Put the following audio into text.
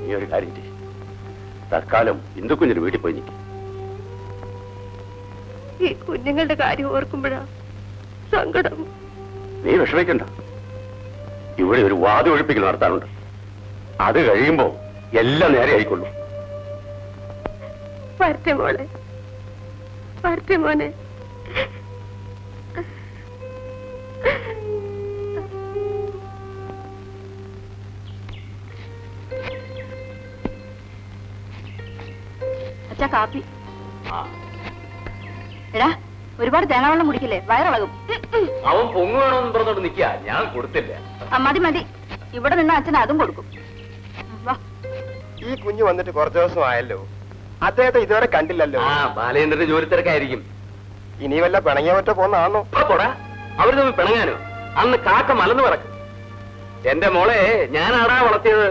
നീ ഒരു കാര്യം ചെയ്യും, തൽക്കാലം ഇന്ദുക്കുഞ്ഞിന് വീട്ടിൽ പോയി നിൽക്കും. ഈ കുഞ്ഞുങ്ങളുടെ കാര്യം ഓർക്കുമ്പോഴാ സങ്കടം. നീ വിഷമിക്കണ്ട, ഇവിടെ ഒരു വാദം ഒഴിപ്പിക്കൽ നടത്താറുണ്ട്. അത് കഴിയുമ്പോ എല്ലാം നേരെ ആയിക്കൊള്ളു. വരട്ടെ മോളെ, വരട്ടെ മോനെ. അച്ഛാ കാപ്പി. എടാ ഒരുപാട് തേങ്ങാവെള്ളം കുടിക്കില്ലേ, വയറിളകും. അവൻ പൊങ്ങു വേണമെന്ന് പറഞ്ഞോണ്ട് നിൽക്കാ, ഞാൻ കൊടുത്തില്ല. മതി മതി, ഇവിടെ നിന്ന് അച്ഛൻ അതും കൊടുക്കും. വാ. ഈ കുഞ്ഞു വന്നിട്ട് കുറച്ചു ദിവസം ആയല്ലോ, അദ്ദേഹത്തെ ഇതുവരെ കണ്ടില്ലല്ലോ. ബാലേന്ദ്രന്റെ ജോലി തിരക്കായിരിക്കും. ഇനി വല്ല പിണങ്ങിയ പറ്റ പോന്നാണോ? പോടാ, അവര് തമ്മിൽ പിണങ്ങാനോ? അന്ന് കാക്ക മലന്ന് പറക്കും. എന്റെ മോളെ ഞാനാടാ വളർത്തിയത്.